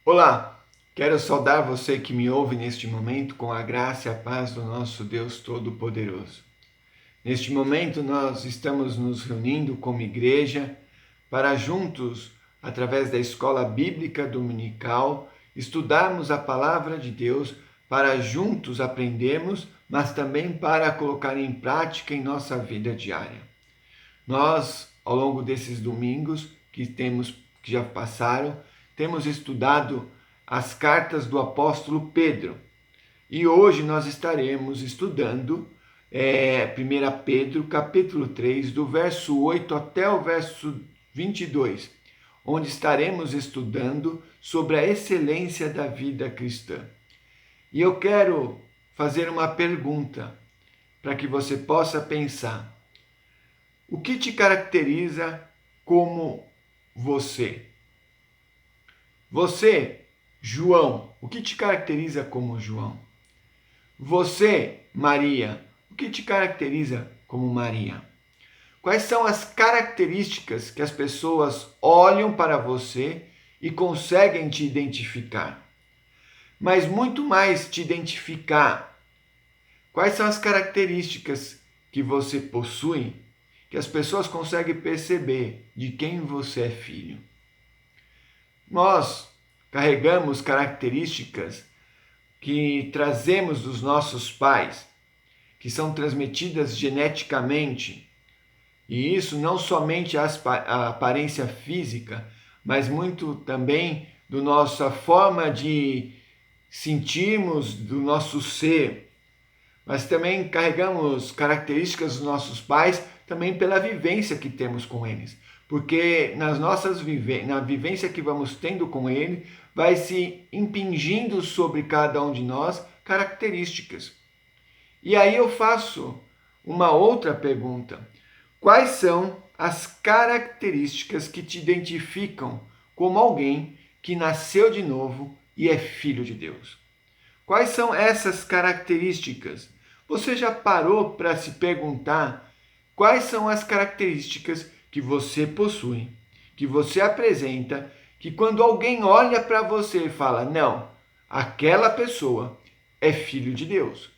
Olá, quero saudar você que me ouve neste momento com a graça e a paz do nosso Deus Todo-Poderoso. Neste momento, nós estamos nos reunindo como igreja para juntos, através da escola bíblica dominical, estudarmos a palavra de Deus, para juntos aprendermos, mas também para colocar em prática em nossa vida diária. Nós, ao longo desses domingos que já passaram, temos estudado as cartas do apóstolo Pedro. E hoje nós estaremos estudando 1 Pedro, capítulo 3, do verso 8 até o verso 22, onde estaremos estudando sobre a excelência da vida cristã. E eu quero fazer uma pergunta para que você possa pensar. O que te caracteriza como você? Você, João, o que te caracteriza como João? Você, Maria, o que te caracteriza como Maria? Quais são as características que as pessoas olham para você e conseguem te identificar? Mas muito mais te identificar. Quais são as características que você possui que as pessoas conseguem perceber de quem você é filho? Nós carregamos características que trazemos dos nossos pais, que são transmitidas geneticamente. E isso não somente a aparência física, mas muito também da nossa forma de sentirmos, do nosso ser. Mas também carregamos características dos nossos pais também pela vivência que temos com eles. Porque na vivência que vamos tendo com ele, vai se impingindo sobre cada um de nós características. E aí eu faço uma outra pergunta. Quais são as características que te identificam como alguém que nasceu de novo e é filho de Deus? Quais são essas características? Você já parou para se perguntar quais são as características que você possui, que você apresenta, que quando alguém olha para você e fala, não, aquela pessoa é filho de Deus.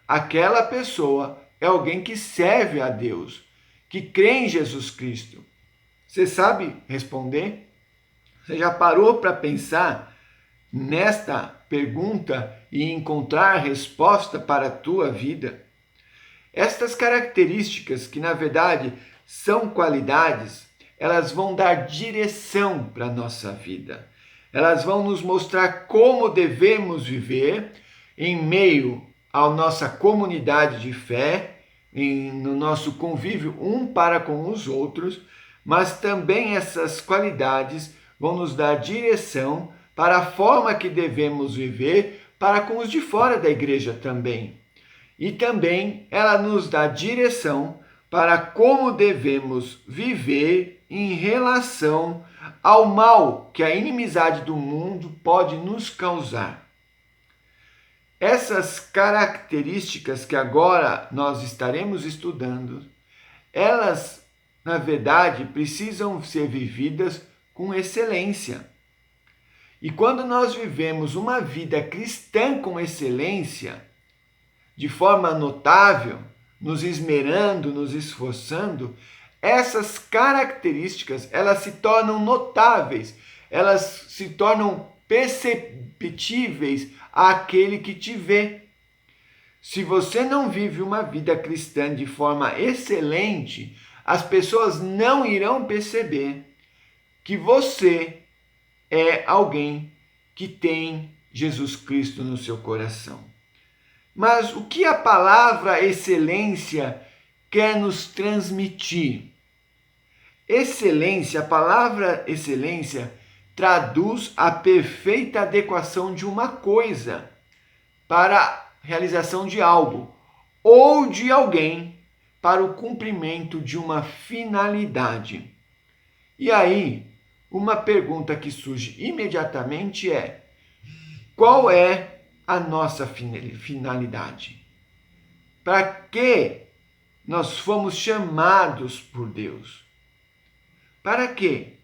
Aquela pessoa é alguém que serve a Deus, que crê em Jesus Cristo. Você sabe responder? Você já parou para pensar nesta pergunta e encontrar resposta para a tua vida? Estas características, que na verdade são qualidades, elas vão dar direção para a nossa vida. Elas vão nos mostrar como devemos viver em meio à nossa comunidade de fé, no nosso convívio um para com os outros, mas também essas qualidades vão nos dar direção para a forma que devemos viver para com os de fora da igreja também. E também ela nos dá direção para como devemos viver em relação ao mal que a inimizade do mundo pode nos causar. Essas características que agora nós estaremos estudando, elas, na verdade, precisam ser vividas com excelência. E quando nós vivemos uma vida cristã com excelência, de forma notável, nos esmerando, nos esforçando, essas características, elas se tornam notáveis, elas se tornam perceptíveis àquele que te vê. Se você não vive uma vida cristã de forma excelente, as pessoas não irão perceber que você é alguém que tem Jesus Cristo no seu coração. Mas o que a palavra excelência quer nos transmitir? Excelência, a palavra excelência traduz a perfeita adequação de uma coisa para a realização de algo ou de alguém para o cumprimento de uma finalidade. E aí, uma pergunta que surge imediatamente é: qual é a nossa finalidade? Para que nós fomos chamados por Deus? Para quê?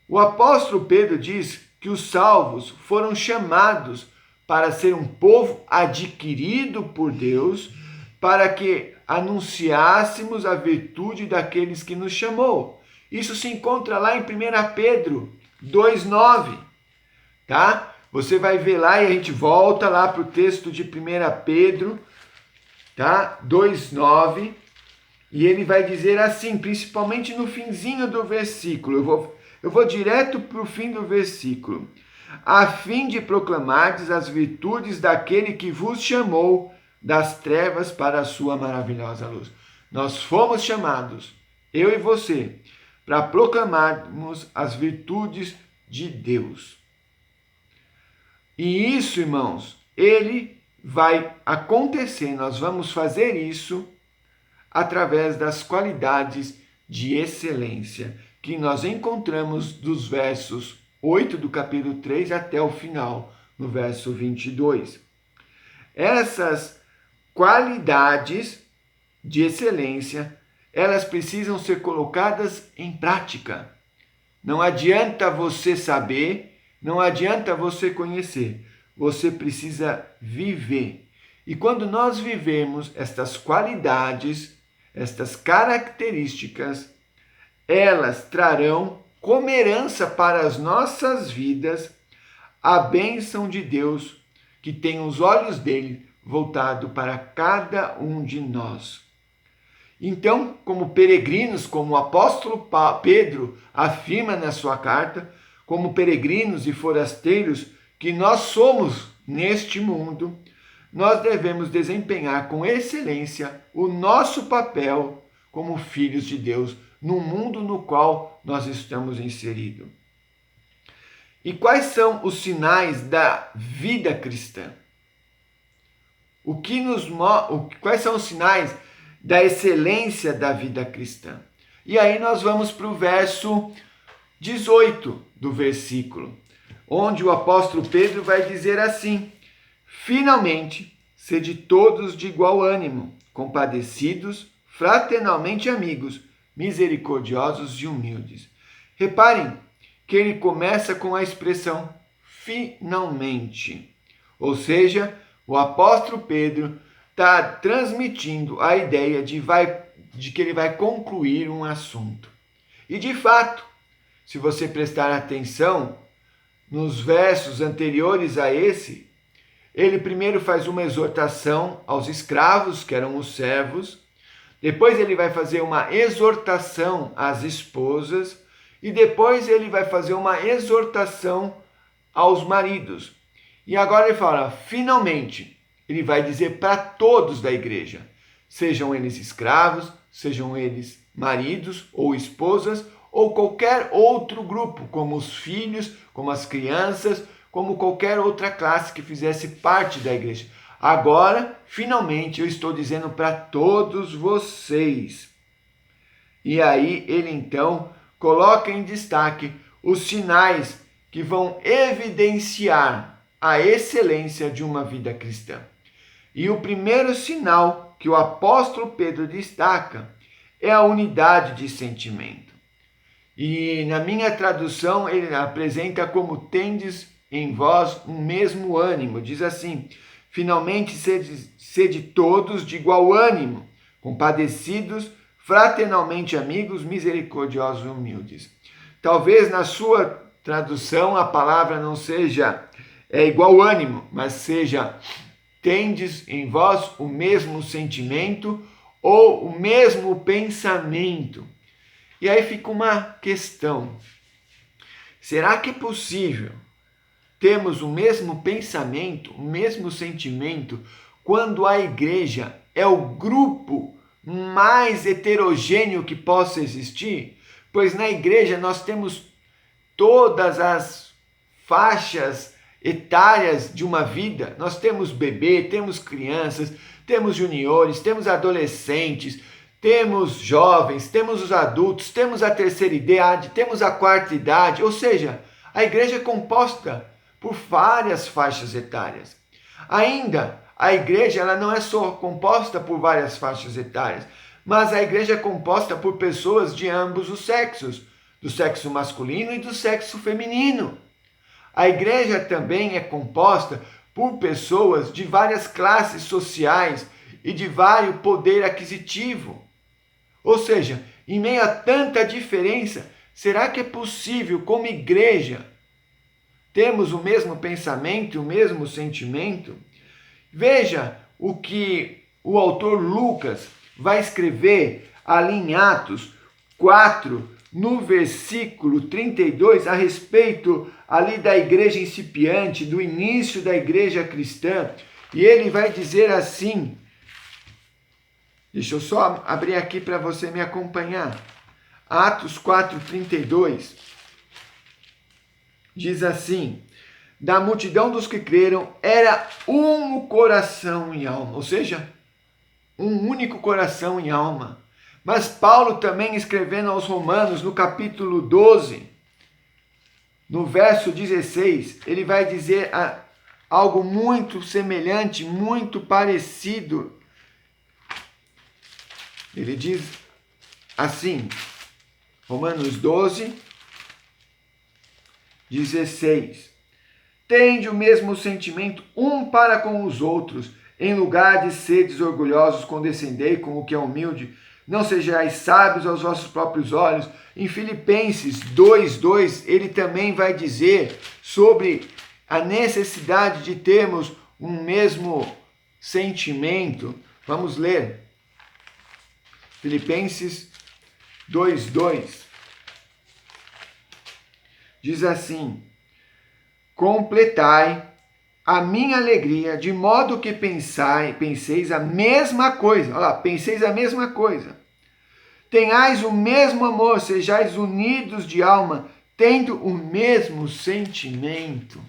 O apóstolo Pedro diz que os salvos foram chamados para ser um povo adquirido por Deus, para que anunciássemos a virtude daqueles que nos chamou. Isso se encontra lá em 1 Pedro 2,9, tá? Você vai ver lá e a gente volta lá para o texto de 1 Pedro, tá? 2,9, e ele vai dizer assim, principalmente no finzinho do versículo, eu vou direto para o fim do versículo. A fim de proclamardes as virtudes daquele que vos chamou das trevas para a sua maravilhosa luz. Nós fomos chamados, eu e você, para proclamarmos as virtudes de Deus. E isso, irmãos, ele vai acontecer, nós vamos fazer isso através das qualidades de excelência que nós encontramos dos versos 8 do capítulo 3 até o final, no verso 22. Essas qualidades de excelência, elas precisam ser colocadas em prática. Não adianta você saber, não adianta você conhecer, você precisa viver. E quando nós vivemos estas qualidades, estas características, elas trarão como herança para as nossas vidas a bênção de Deus, que tem os olhos dele voltado para cada um de nós. Então, como peregrinos, como o apóstolo Pedro afirma na sua carta, como peregrinos e forasteiros que nós somos neste mundo, nós devemos desempenhar com excelência o nosso papel como filhos de Deus no mundo no qual nós estamos inseridos. E quais são os sinais da vida cristã? Quais são os sinais da excelência da vida cristã? E aí nós vamos para o verso 18 do versículo, onde o apóstolo Pedro vai dizer assim: finalmente, sede todos de igual ânimo, compadecidos, fraternalmente amigos, misericordiosos e humildes. Reparem que ele começa com a expressão finalmente. Ou seja, o apóstolo Pedro está transmitindo a ideia de que ele vai concluir um assunto. E de fato, se você prestar atenção, nos versos anteriores a esse, ele primeiro faz uma exortação aos escravos, que eram os servos, depois ele vai fazer uma exortação às esposas, e depois ele vai fazer uma exortação aos maridos. E agora ele fala, finalmente, ele vai dizer para todos da igreja, sejam eles escravos, sejam eles maridos ou esposas, ou qualquer outro grupo, como os filhos, como as crianças, como qualquer outra classe que fizesse parte da igreja. Agora, finalmente, eu estou dizendo para todos vocês. E aí ele então coloca em destaque os sinais que vão evidenciar a excelência de uma vida cristã. E o primeiro sinal que o apóstolo Pedro destaca é a unidade de sentimento. E na minha tradução ele apresenta como tendes em vós um mesmo ânimo. Diz assim, finalmente sede todos de igual ânimo, compadecidos, fraternalmente amigos, misericordiosos e humildes. Talvez na sua tradução a palavra não seja igual ânimo, mas seja tendes em vós o mesmo sentimento ou o mesmo pensamento. E aí fica uma questão. Será que é possível termos o mesmo pensamento, o mesmo sentimento, quando a igreja é o grupo mais heterogêneo que possa existir? Pois na igreja nós temos todas as faixas etárias de uma vida. Nós temos bebê, temos crianças, temos juniores, temos adolescentes, temos jovens, temos os adultos, temos a terceira idade, temos a quarta idade, ou seja, a igreja é composta por várias faixas etárias. Ainda, a igreja ela não é só composta por várias faixas etárias, mas a igreja é composta por pessoas de ambos os sexos, do sexo masculino e do sexo feminino. A igreja também é composta por pessoas de várias classes sociais e de vários poder aquisitivo. Ou seja, em meio a tanta diferença, será que é possível, como igreja, termos o mesmo pensamento, o mesmo sentimento? Veja o que o autor Lucas vai escrever ali em Atos 4, no versículo 32, a respeito ali da igreja incipiente, do início da igreja cristã. E ele vai dizer assim, deixa eu só abrir aqui para você me acompanhar. Atos 4, 32, diz assim: da multidão dos que creram era um coração e alma, ou seja, um único coração e alma. Mas Paulo também escrevendo aos Romanos, no capítulo 12, no verso 16, ele vai dizer algo muito semelhante, muito parecido. Ele diz assim, Romanos 12, 16. Tende o mesmo sentimento um para com os outros, em lugar de seres orgulhosos, condescendei com o que é humilde, não sejais sábios aos vossos próprios olhos. Em Filipenses 2:2, ele também vai dizer sobre a necessidade de termos um mesmo sentimento. Vamos ler. Filipenses 2:2. Diz assim: completai a minha alegria, de modo que penseis a mesma coisa. Olha lá, penseis a mesma coisa. Tenhais o mesmo amor, sejais unidos de alma, tendo o mesmo sentimento.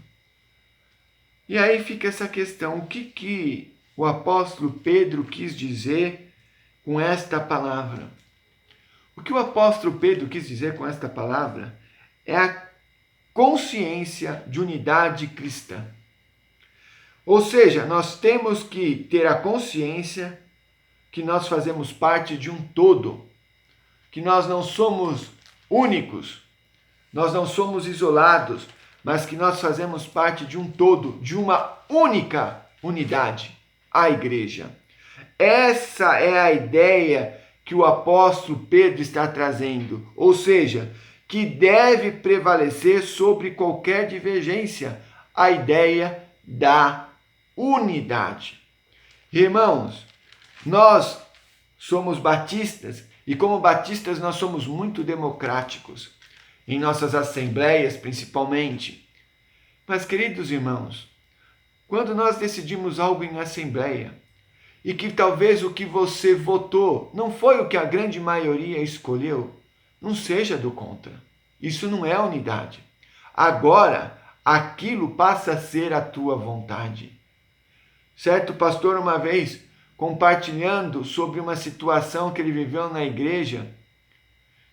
E aí fica essa questão, o que o apóstolo Pedro quis dizer com esta palavra? O que o apóstolo Pedro quis dizer com esta palavra é a consciência de unidade cristã. Ou seja, nós temos que ter a consciência que nós fazemos parte de um todo, que nós não somos únicos, nós não somos isolados, mas que nós fazemos parte de um todo, de uma única unidade, a igreja. Essa é a ideia que o apóstolo Pedro está trazendo, ou seja, que deve prevalecer sobre qualquer divergência, a ideia da unidade. Irmãos, nós somos batistas e como batistas nós somos muito democráticos, em nossas assembleias principalmente. Mas, queridos irmãos, quando nós decidimos algo em assembleia e que talvez o que você votou não foi o que a grande maioria escolheu, não seja do contra. Isso não é unidade. Agora, aquilo passa a ser a tua vontade. Certo pastor, uma vez, compartilhando sobre uma situação que ele viveu na igreja,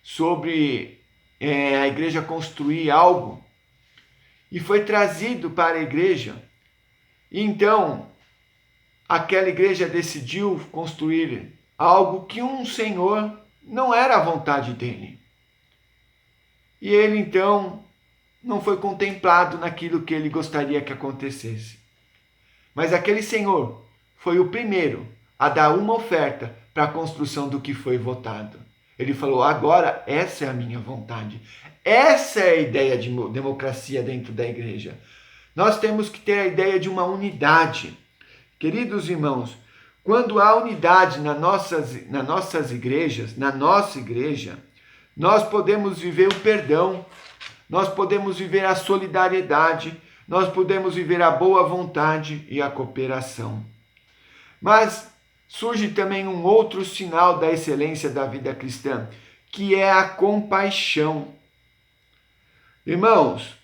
sobre a igreja construir algo, e foi trazido para a igreja. Então, aquela igreja decidiu construir algo que um senhor não era a vontade dele. E ele, então, não foi contemplado naquilo que ele gostaria que acontecesse. Mas aquele senhor foi o primeiro a dar uma oferta para a construção do que foi votado. Ele falou, agora essa é a minha vontade. Essa é a ideia de democracia dentro da igreja. Nós temos que ter a ideia de uma unidade. Queridos irmãos, quando há unidade nas nossas igrejas, na nossa igreja, nós podemos viver o perdão, nós podemos viver a solidariedade, nós podemos viver a boa vontade e a cooperação. Mas surge também um outro sinal da excelência da vida cristã, que é a compaixão. Irmãos,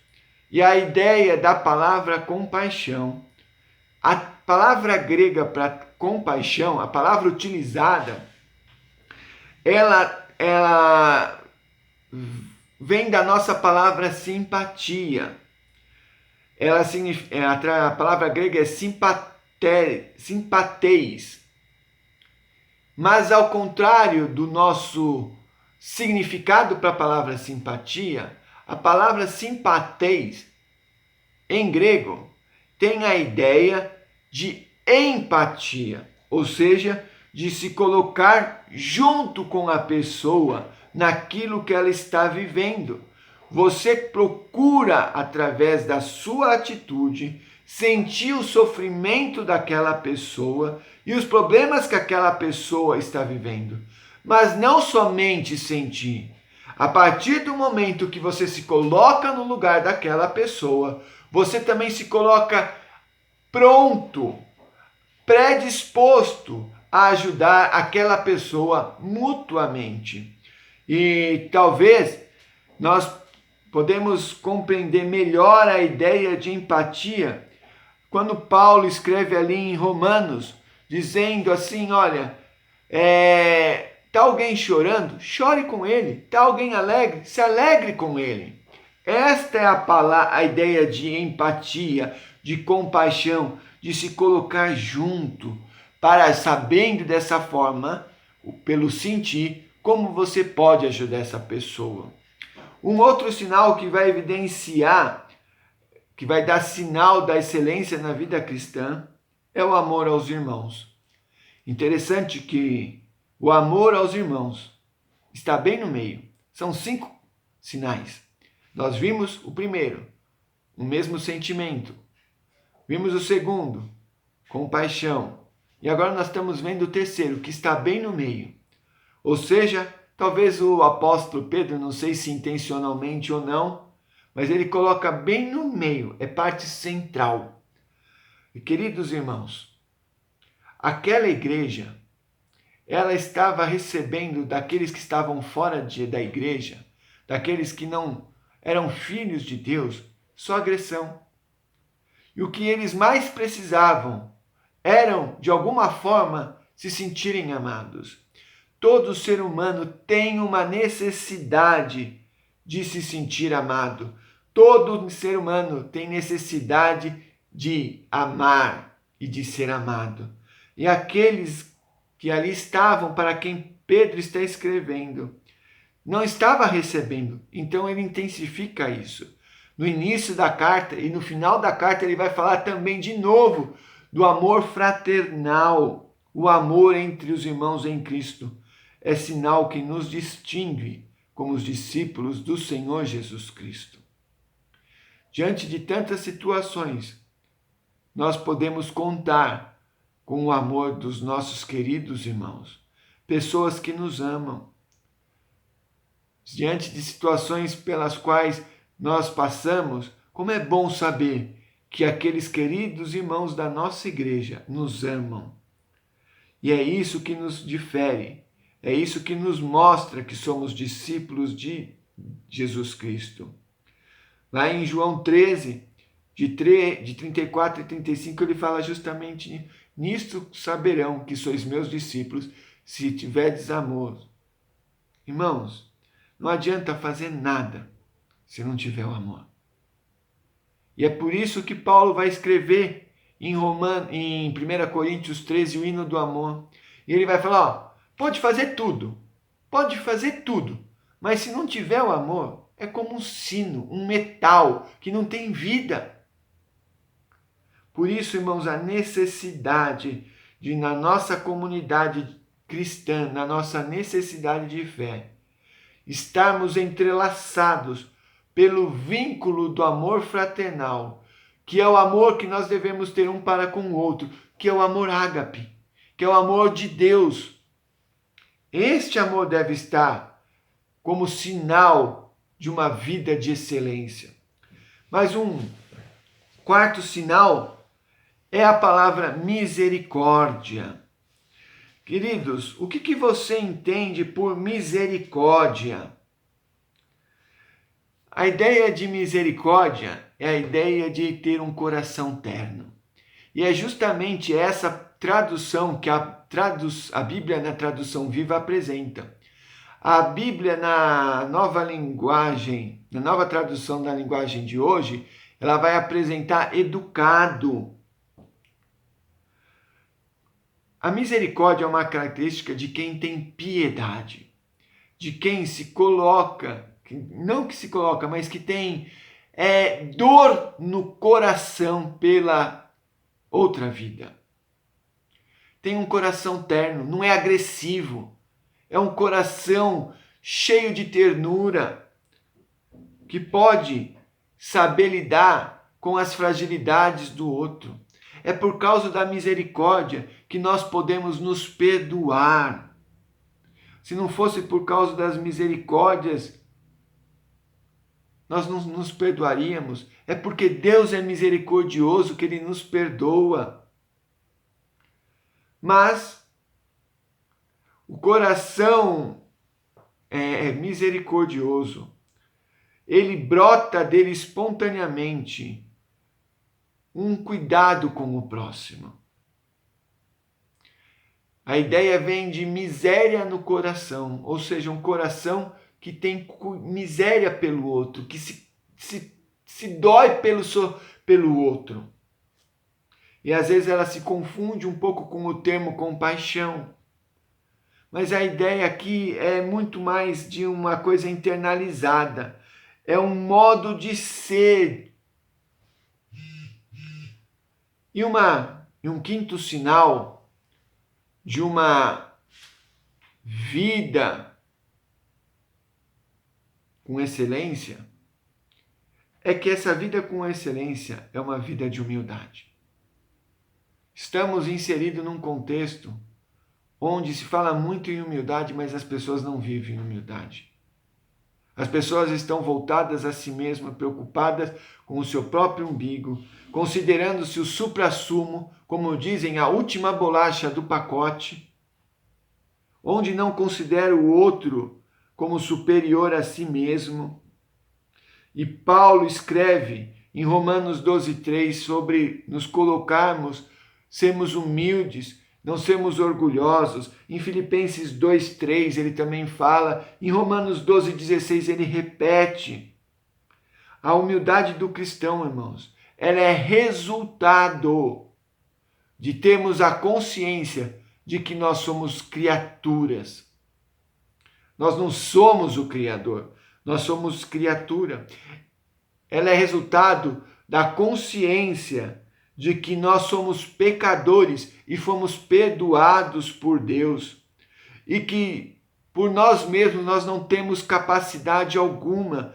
e a ideia da palavra compaixão, a palavra grega para compaixão, a palavra utilizada, ela vem da nossa palavra simpatia. Ela significa, a palavra grega é simpateis. Mas ao contrário do nosso significado para a palavra simpatia, a palavra simpateis em grego, tem a ideia de empatia, ou seja, de se colocar junto com a pessoa naquilo que ela está vivendo. Você procura, através da sua atitude, sentir o sofrimento daquela pessoa e os problemas que aquela pessoa está vivendo. Mas não somente sentir. A partir do momento que você se coloca no lugar daquela pessoa, você também se coloca pronto, predisposto a ajudar aquela pessoa mutuamente. E talvez nós podemos compreender melhor a ideia de empatia quando Paulo escreve ali em Romanos, dizendo assim, olha, está alguém chorando? Chore com ele. Está alguém alegre? Se alegre com ele. Esta é a ideia de empatia, de compaixão, de se colocar junto, para, sabendo dessa forma, pelo sentir, como você pode ajudar essa pessoa. Um outro sinal que vai evidenciar, que vai dar sinal da excelência na vida cristã, é o amor aos irmãos. Interessante que o amor aos irmãos está bem no meio. São 5 sinais. Nós vimos o primeiro, o mesmo sentimento. Vimos o segundo, compaixão. E agora nós estamos vendo o terceiro, que está bem no meio. Ou seja, talvez o apóstolo Pedro, não sei se intencionalmente ou não, mas ele coloca bem no meio, é parte central. E queridos irmãos, aquela igreja, ela estava recebendo daqueles que estavam fora da igreja, daqueles que não eram filhos de Deus, só agressão. E o que eles mais precisavam eram, de alguma forma, se sentirem amados. Todo ser humano tem uma necessidade de se sentir amado. Todo ser humano tem necessidade de amar e de ser amado. E aqueles que ali estavam, para quem Pedro está escrevendo, não estava recebendo. Então ele intensifica isso. No início da carta e no final da carta ele vai falar também de novo do amor fraternal, o amor entre os irmãos em Cristo. É sinal que nos distingue como os discípulos do Senhor Jesus Cristo. Diante de tantas situações, nós podemos contar com o amor dos nossos queridos irmãos, pessoas que nos amam. Diante de situações pelas quais nós passamos, como é bom saber que aqueles queridos irmãos da nossa igreja nos amam. E é isso que nos difere, é isso que nos mostra que somos discípulos de Jesus Cristo. Lá em João 13, de 34 e 35, ele fala justamente nisto saberão que sois meus discípulos, se tiverdes amor. Irmãos, não adianta fazer nada se não tiver o amor. E é por isso que Paulo vai escrever em 1 Coríntios 13 o hino do amor. E ele vai falar, ó, pode fazer tudo, mas se não tiver o amor, é como um sino, um metal que não tem vida. Por isso, irmãos, a necessidade de, na nossa comunidade cristã, na nossa necessidade de fé, estarmos entrelaçados pelo vínculo do amor fraternal, que é o amor que nós devemos ter um para com o outro, que é o amor ágape, que é o amor de Deus. Este amor deve estar como sinal de uma vida de excelência. Mas um quarto sinal é a palavra misericórdia. Queridos, o que você entende por misericórdia? A ideia de misericórdia é a ideia de ter um coração terno. E é justamente essa tradução que a Bíblia na tradução viva apresenta. A Bíblia na nova linguagem, na nova tradução da linguagem de hoje, ela vai apresentar educado. A misericórdia é uma característica de quem tem piedade, de quem se coloca, não que se coloca, mas que tem é dor no coração pela outra vida. Tem um coração terno, não é agressivo, é um coração cheio de ternura, que pode saber lidar com as fragilidades do outro. É por causa da misericórdia que nós podemos nos perdoar. Se não fosse por causa das misericórdias, nós não nos perdoaríamos. É porque Deus é misericordioso que Ele nos perdoa. Mas o coração é misericordioso. Ele brota dele espontaneamente um cuidado com o próximo. A ideia vem de miséria no coração, ou seja, um coração que tem miséria pelo outro, que se dói pelo outro. E às vezes ela se confunde um pouco com o termo compaixão. Mas a ideia aqui é muito mais de uma coisa internalizada. É um modo de ser. E um quinto sinal de uma vida com excelência é que essa vida com excelência é uma vida de humildade. Estamos inseridos num contexto onde se fala muito em humildade, mas as pessoas não vivem humildade. As pessoas estão voltadas a si mesmas, preocupadas com o seu próprio umbigo, considerando-se o suprassumo, como dizem, a última bolacha do pacote, onde não considera o outro como superior a si mesmo. E Paulo escreve em Romanos 12:3 sobre nos colocarmos, sermos humildes, não sermos orgulhosos. Em Filipenses 2:3 ele também fala. Em Romanos 12:16 ele repete. A humildade do cristão, irmãos, ela é resultado de termos a consciência de que nós somos criaturas. Nós não somos o Criador, nós somos criatura. Ela é resultado da consciência de que nós somos pecadores e fomos perdoados por Deus. E que por nós mesmos nós não temos capacidade alguma.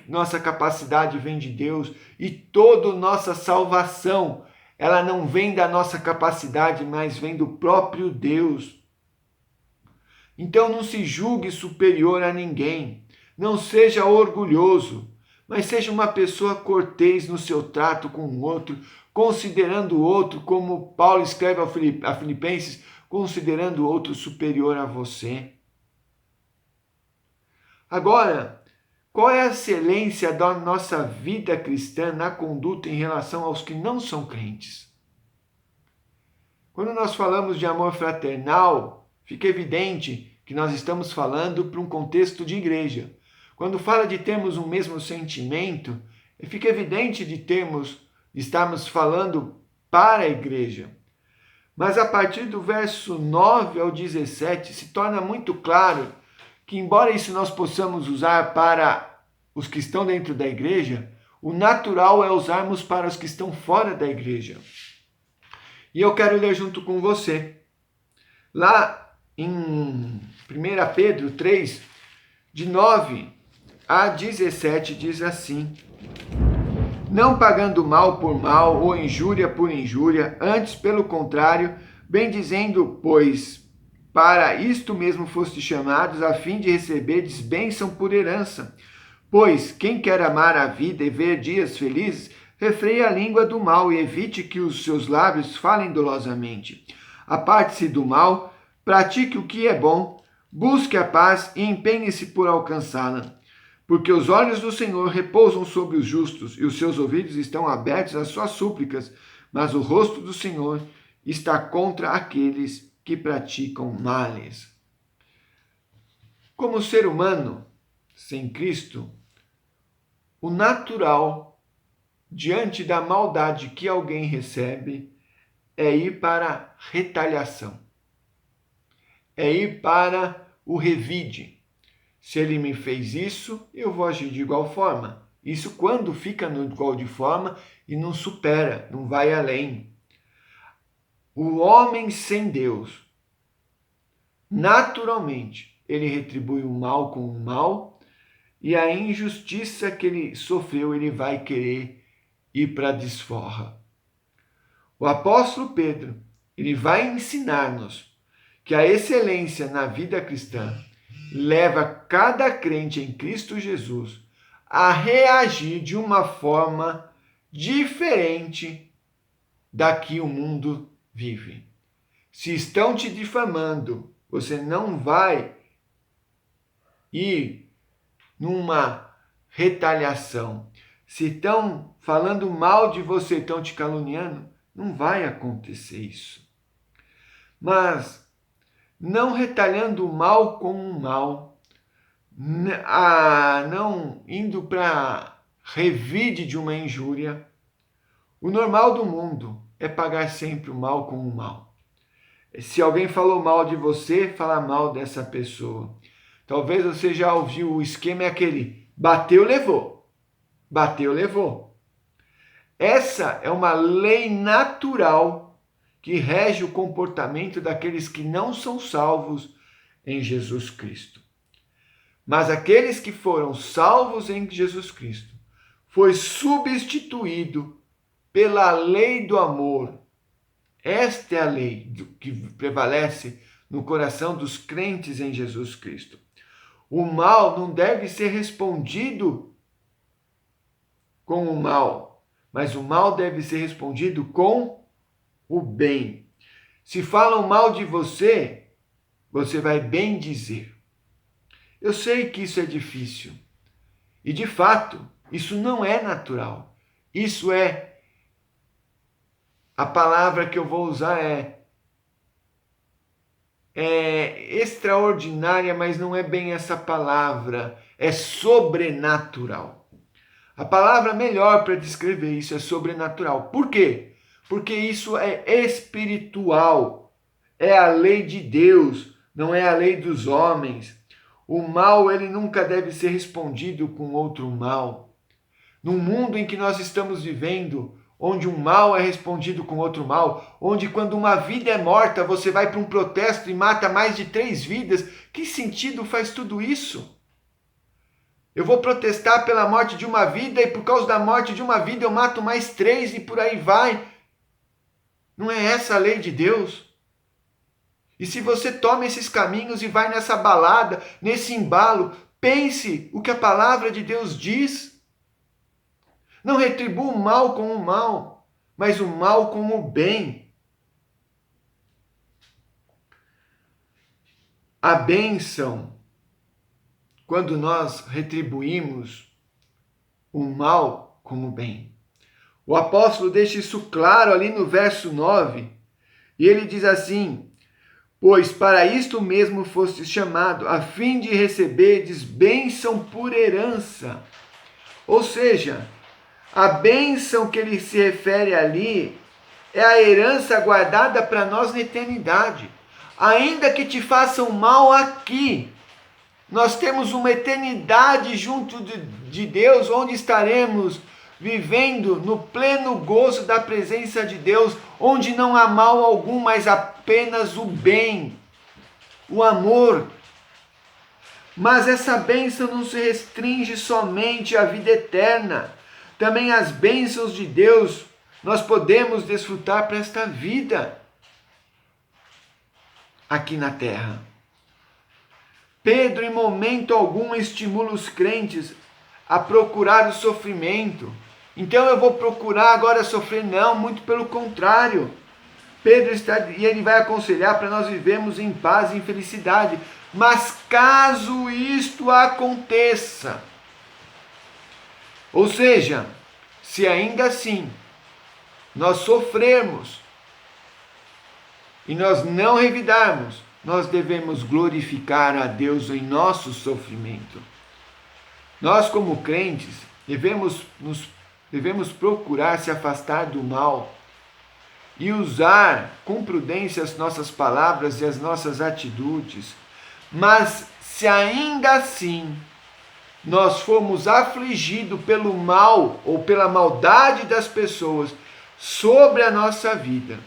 Nossa capacidade vem de Deus e toda nossa salvação, ela não vem da nossa capacidade, mas vem do próprio Deus. Então não se julgue superior a ninguém, não seja orgulhoso, mas seja uma pessoa cortês no seu trato com o outro, considerando o outro, como Paulo escreve a Filipenses, considerando o outro superior a você. Agora, qual é a excelência da nossa vida cristã na conduta em relação aos que não são crentes? Quando nós falamos de amor fraternal, fica evidente que nós estamos falando para um contexto de igreja. Quando fala de termos um mesmo sentimento, fica evidente de estarmos falando para a igreja. Mas a partir do verso 9 ao 17, se torna muito claro que, embora isso nós possamos usar para os que estão dentro da igreja, o natural é usarmos para os que estão fora da igreja. E eu quero ler junto com você. Lá em 1 Pedro 3, de 9 a 17, diz assim: não pagando mal por mal ou injúria por injúria, antes pelo contrário, bem dizendo, pois para isto mesmo foste chamados, a fim de receberdes bênção por herança. Pois quem quer amar a vida e ver dias felizes, refreie a língua do mal e evite que os seus lábios falem dolosamente. Aparte-se do mal, pratique o que é bom, busque a paz e empenhe-se por alcançá-la. Porque os olhos do Senhor repousam sobre os justos e os seus ouvidos estão abertos às suas súplicas, mas o rosto do Senhor está contra aqueles que praticam males. Como ser humano sem Cristo, o natural diante da maldade que alguém recebe é ir para a retaliação, é ir para o revide. Se ele me fez isso, eu vou agir de igual forma. Isso quando fica no igual de forma e não supera, não vai além. O homem sem Deus, naturalmente, ele retribui o mal com o mal, e a injustiça que ele sofreu, ele vai querer ir para a desforra. O apóstolo Pedro, ele vai ensinar-nos que a excelência na vida cristã leva cada crente em Cristo Jesus a reagir de uma forma diferente da que o mundo vive. Se estão te difamando, você não vai ir numa retaliação. Se estão falando mal de você, estão te caluniando, não vai acontecer isso. Mas não retalhando o mal com o mal, não indo para revide de uma injúria. O normal do mundo é pagar sempre o mal com o mal. Se alguém falou mal de você, fala mal dessa pessoa. Talvez você já ouviu, o esquema é aquele: bateu, levou. Bateu, levou. Essa é uma lei natural que rege o comportamento daqueles que não são salvos em Jesus Cristo. Mas aqueles que foram salvos em Jesus Cristo foi substituído pela lei do amor. Esta é a lei que prevalece no coração dos crentes em Jesus Cristo. O mal não deve ser respondido com o mal, mas o mal deve ser respondido com o bem. Se falam mal de você, você vai bem dizer. Eu sei que isso é difícil. E de fato, isso não é natural. Isso a palavra que eu vou usar é extraordinária, mas não é bem essa palavra. É sobrenatural. A palavra melhor para descrever isso é sobrenatural. Por quê? Porque isso é espiritual. É a lei de Deus, não é a lei dos homens. O mal, ele nunca deve ser respondido com outro mal. No mundo em que nós estamos vivendo, onde um mal é respondido com outro mal, onde quando uma vida é morta, você vai para um protesto e mata mais de 3 vidas, que sentido faz tudo isso? Eu vou protestar pela morte de uma vida e por causa da morte de uma vida eu mato mais 3 e por aí vai. Não é essa a lei de Deus? E se você toma esses caminhos e vai nessa balada, nesse embalo, pense o que a palavra de Deus diz. Não retribua o mal com o mal, mas o mal com o bem. A bênção, quando nós retribuímos o mal com o bem. O apóstolo deixa isso claro ali no verso 9, e ele diz assim: pois para isto mesmo fostes chamado, a fim de receberdes bênção por herança. Ou seja, a bênção que ele se refere ali é a herança guardada para nós na eternidade. Ainda que te façam mal aqui, nós temos uma eternidade junto de Deus, onde estaremos vivendo no pleno gozo da presença de Deus, onde não há mal algum, mas apenas o bem, o amor. Mas essa bênção não se restringe somente à vida eterna. Também as bênçãos de Deus nós podemos desfrutar para esta vida aqui na terra. Pedro, em momento algum, estimula os crentes a procurar o sofrimento. Então eu vou procurar agora sofrer? Não, muito pelo contrário. Pedro e ele vai aconselhar para nós vivermos em paz e em felicidade. Mas caso isto aconteça, ou seja, se ainda assim nós sofrermos e nós não revidarmos, nós devemos glorificar a Deus em nosso sofrimento. Nós, como crentes, devemos procurar se afastar do mal e usar com prudência as nossas palavras e as nossas atitudes. Mas se ainda assim nós fomos afligidos pelo mal ou pela maldade das pessoas sobre a nossa vida,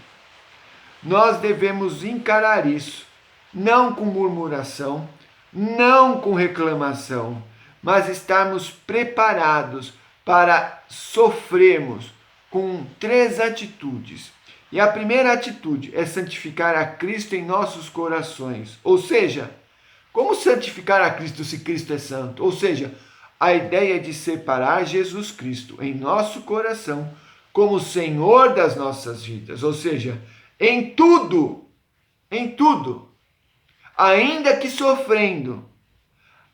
nós devemos encarar isso, não com murmuração, não com reclamação, mas estarmos preparados para sofrermos com 3 atitudes. E a primeira atitude é santificar a Cristo em nossos corações. Ou seja, como santificar a Cristo se Cristo é santo? Ou seja, a ideia de separar Jesus Cristo em nosso coração como Senhor das nossas vidas. Ou seja, em tudo, ainda que sofrendo,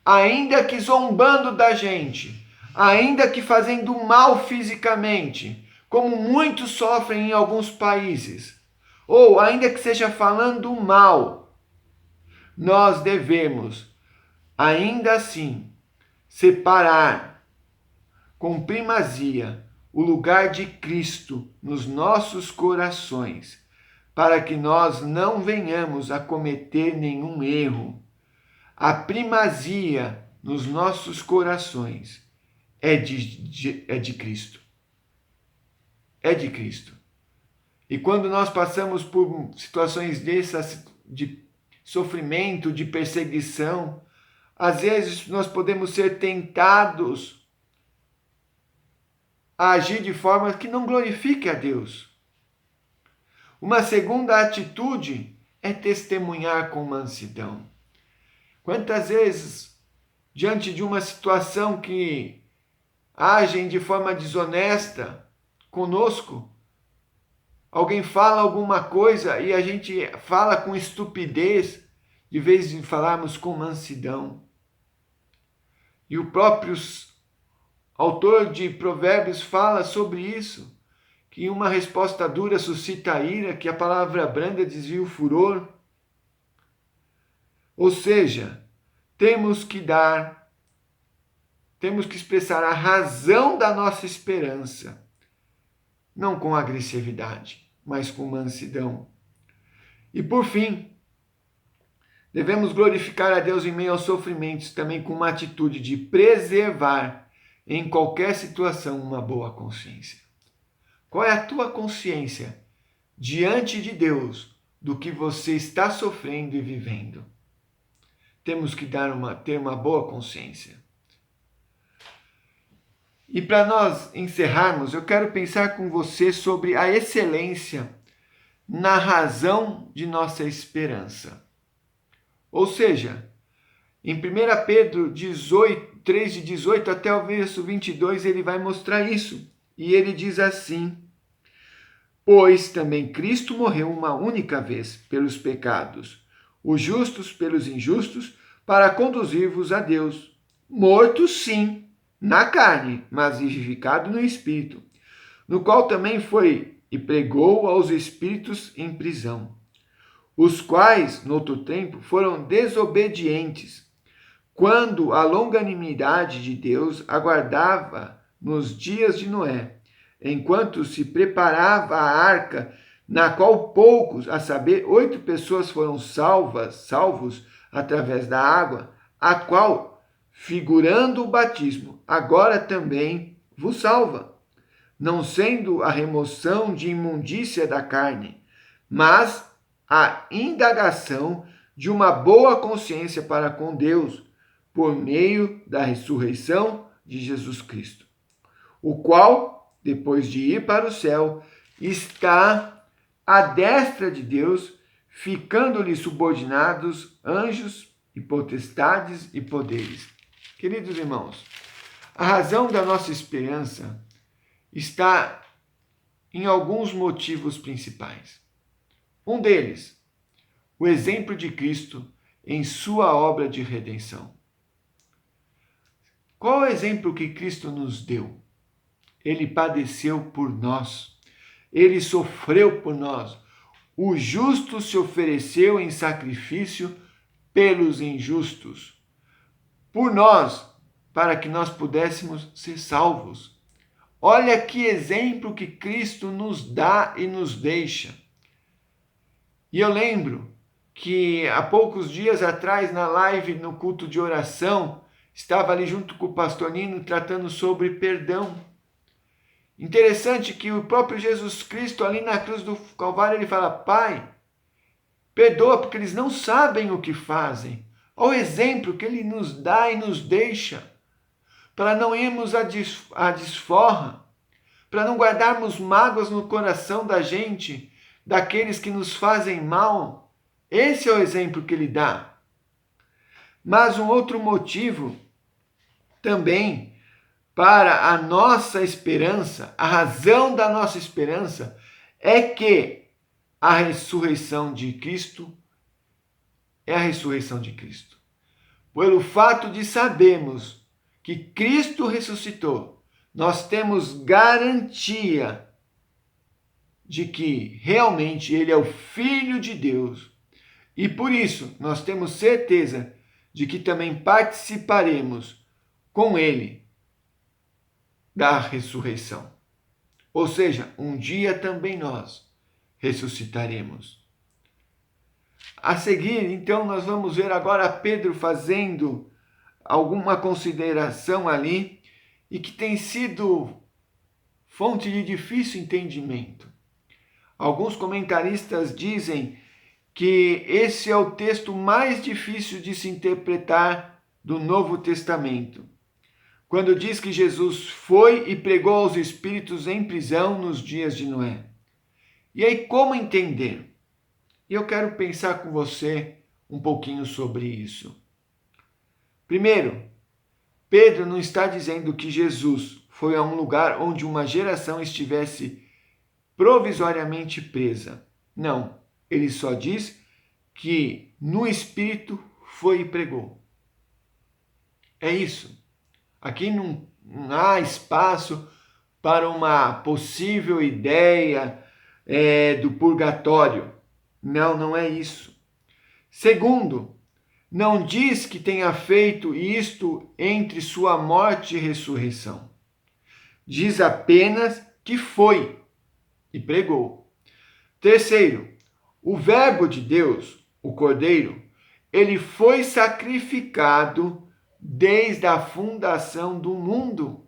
ainda que zombando da gente, ainda que fazendo mal fisicamente, como muitos sofrem em alguns países, ou ainda que seja falando mal, nós devemos, ainda assim, separar com primazia o lugar de Cristo nos nossos corações, para que nós não venhamos a cometer nenhum erro. A primazia nos nossos corações é de Cristo. É de Cristo. E quando nós passamos por situações dessas, de sofrimento, de perseguição, às vezes nós podemos ser tentados a agir de forma que não glorifique a Deus. Uma segunda atitude é testemunhar com mansidão. Quantas vezes, diante de uma situação que agem de forma desonesta conosco, alguém fala alguma coisa e a gente fala com estupidez, de vez de falarmos com mansidão. E o próprio autor de Provérbios fala sobre isso, que uma resposta dura suscita a ira, que a palavra branda desvia o furor. Ou seja, temos que expressar a razão da nossa esperança, não com agressividade, mas com mansidão. E por fim, devemos glorificar a Deus em meio aos sofrimentos, também com uma atitude de preservar em qualquer situação uma boa consciência. Qual é a tua consciência diante de Deus do que você está sofrendo e vivendo? Temos que ter uma boa consciência. E para nós encerrarmos, eu quero pensar com você sobre a excelência na razão de nossa esperança. Ou seja, em 1 Pedro 3, de 18 até o verso 22, ele vai mostrar isso. E ele diz assim: pois também Cristo morreu uma única vez pelos pecados, os justos pelos injustos, para conduzir-vos a Deus. Morto, sim, na carne, mas vivificado no Espírito, no qual também foi e pregou aos espíritos em prisão, os quais, noutro tempo, foram desobedientes, quando a longanimidade de Deus aguardava nos dias de Noé, enquanto se preparava a arca, na qual poucos, a saber, 8 pessoas foram salvos através da água, a qual, figurando o batismo, agora também vos salva, não sendo a remoção de imundícia da carne, mas a indagação de uma boa consciência para com Deus, por meio da ressurreição de Jesus Cristo, o qual, depois de ir para o céu, está à destra de Deus, ficando-lhe subordinados anjos e potestades e poderes. Queridos irmãos, a razão da nossa esperança está em alguns motivos principais. Um deles, o exemplo de Cristo em sua obra de redenção. Qual o exemplo que Cristo nos deu? Ele padeceu por nós, ele sofreu por nós. O justo se ofereceu em sacrifício pelos injustos, por nós, para que nós pudéssemos ser salvos. Olha que exemplo que Cristo nos dá e nos deixa. E eu lembro que há poucos dias atrás, na live, no culto de oração, estava ali junto com o pastor Nino tratando sobre perdão. Interessante que o próprio Jesus Cristo ali na cruz do Calvário, ele fala: Pai, perdoa porque eles não sabem o que fazem. Olha o exemplo que ele nos dá e nos deixa, para não irmos à desforra, para não guardarmos mágoas no coração da gente, daqueles que nos fazem mal. Esse é o exemplo que ele dá. Mas um outro motivo também para a nossa esperança, a razão da nossa esperança, é que a ressurreição de Cristo é a ressurreição de Cristo. Pelo fato de sabermos que Cristo ressuscitou, nós temos garantia de que realmente Ele é o Filho de Deus. E por isso nós temos certeza de que também participaremos com Ele da ressurreição. Ou seja, um dia também nós ressuscitaremos. A seguir, então, nós vamos ver agora Pedro fazendo alguma consideração ali e que tem sido fonte de difícil entendimento. Alguns comentaristas dizem que esse é o texto mais difícil de se interpretar do Novo Testamento, quando diz que Jesus foi e pregou aos espíritos em prisão nos dias de Noé. E aí, como entender? E eu quero pensar com você um pouquinho sobre isso. Primeiro, Pedro não está dizendo que Jesus foi a um lugar onde uma geração estivesse provisoriamente presa. Não, ele só diz que no Espírito foi e pregou. É isso. Aqui não há espaço para uma possível ideia do purgatório. Não, não é isso. Segundo, não diz que tenha feito isto entre sua morte e ressurreição. Diz apenas que foi e pregou. Terceiro, o Verbo de Deus, o Cordeiro, ele foi sacrificado desde a fundação do mundo.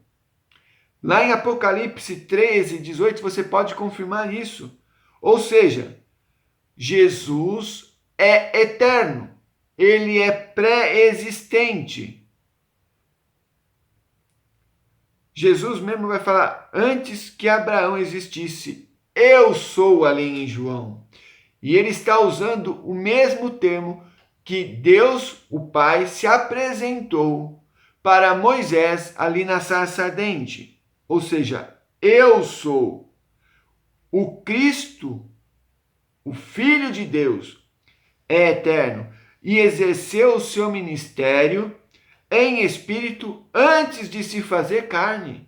Lá em Apocalipse 13, 18, você pode confirmar isso. Ou seja, Jesus é eterno, ele é pré-existente. Jesus mesmo vai falar: antes que Abraão existisse, eu sou, ali em João. E ele está usando o mesmo termo que Deus, o Pai, se apresentou para Moisés ali na sarça ardente. Ou seja, eu sou. O Cristo, o Filho de Deus, é eterno e exerceu o seu ministério em espírito antes de se fazer carne.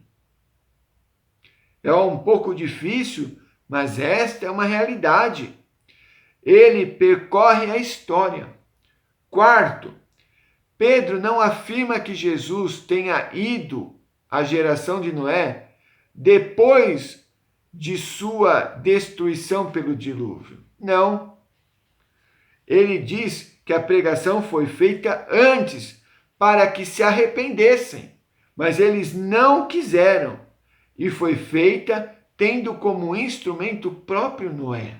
É um pouco difícil, mas esta é uma realidade. Ele percorre a história. Quarto, Pedro não afirma que Jesus tenha ido à geração de Noé depois de sua destruição pelo dilúvio. Não. Ele diz que a pregação foi feita antes para que se arrependessem, mas eles não quiseram e foi feita tendo como instrumento o próprio Noé.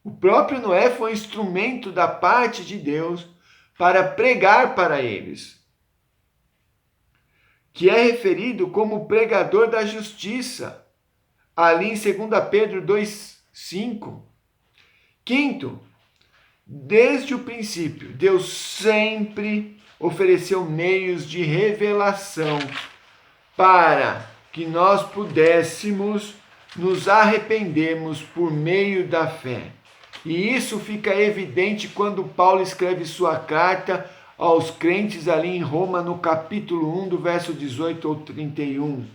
O próprio Noé foi um instrumento da parte de Deus para pregar para eles, que é referido como pregador da justiça, ali em 2 Pedro 2,5. Quinto, desde o princípio, Deus sempre ofereceu meios de revelação para que nós pudéssemos nos arrependermos por meio da fé. E isso fica evidente quando Paulo escreve sua carta aos crentes ali em Roma, no capítulo 1, do verso 18 ao 31.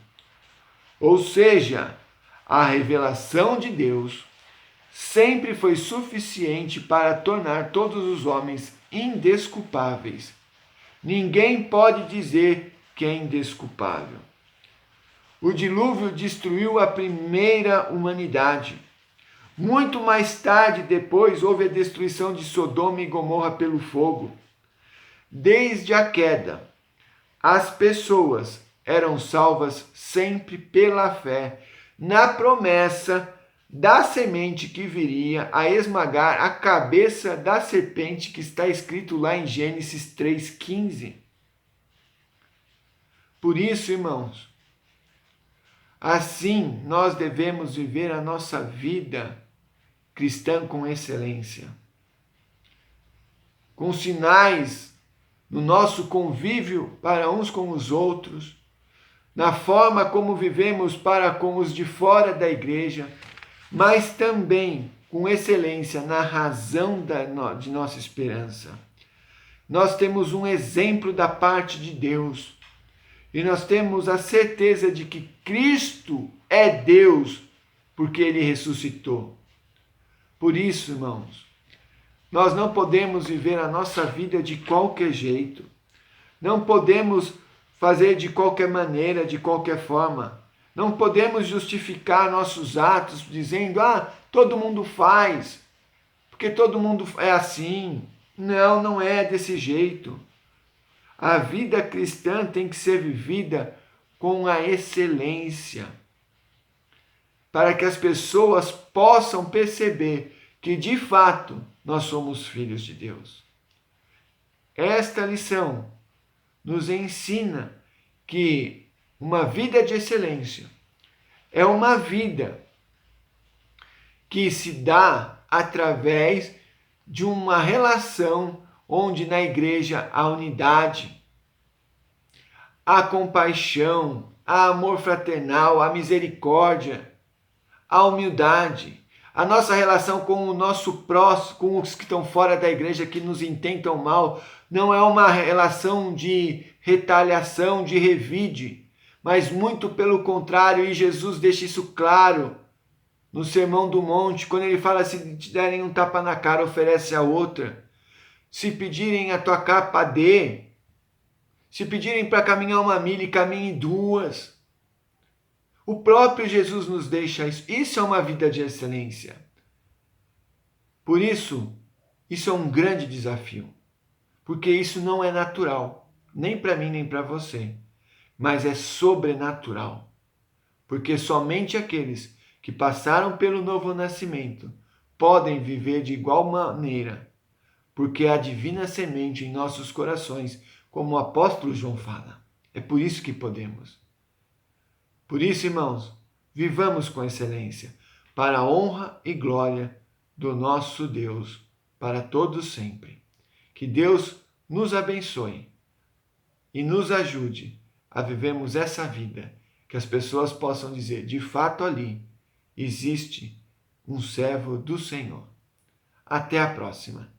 Ou seja, a revelação de Deus sempre foi suficiente para tornar todos os homens indesculpáveis. Ninguém pode dizer que é indesculpável. O dilúvio destruiu a primeira humanidade. Muito mais tarde, depois, houve a destruição de Sodoma e Gomorra pelo fogo. desde a queda, as pessoas eram salvas sempre pela fé na promessa da semente que viria a esmagar a cabeça da serpente, que está escrito lá em Gênesis 3,15. Por isso, irmãos, assim nós devemos viver a nossa vida cristã com excelência, com sinais no nosso convívio para uns com os outros, na forma como vivemos para com os de fora da igreja, mas também com excelência na razão de nossa esperança. Nós temos um exemplo da parte de Deus e nós temos a certeza de que Cristo é Deus porque Ele ressuscitou. Por isso, irmãos, nós não podemos viver a nossa vida de qualquer jeito, não podemos fazer de qualquer maneira, de qualquer forma. Não podemos justificar nossos atos dizendo, todo mundo faz, porque todo mundo é assim. Não, não é desse jeito. A vida cristã tem que ser vivida com a excelência, para que as pessoas possam perceber que, de fato, nós somos filhos de Deus. Esta lição nos ensina que uma vida de excelência é uma vida que se dá através de uma relação onde na igreja há unidade, há compaixão, há amor fraternal, há misericórdia, há humildade. A nossa relação com o nosso próximo, com os que estão fora da igreja, que nos intentam mal, não é uma relação de retaliação, de revide, mas muito pelo contrário, e Jesus deixa isso claro no Sermão do Monte, quando ele fala, se te derem um tapa na cara, oferece a outra. Se pedirem a tua capa, dê. Se pedirem para caminhar 1 milha, caminhe 2. O próprio Jesus nos deixa isso. Isso é uma vida de excelência. Por isso, isso é um grande desafio. Porque isso não é natural. Nem para mim, nem para você. Mas é sobrenatural. Porque somente aqueles que passaram pelo novo nascimento podem viver de igual maneira. Porque há divina semente em nossos corações, como o apóstolo João fala. É por isso que podemos. Por isso, irmãos, vivamos com excelência, para a honra e glória do nosso Deus, para todos sempre. Que Deus nos abençoe e nos ajude a vivermos essa vida, que as pessoas possam dizer, de fato ali existe um servo do Senhor. Até a próxima.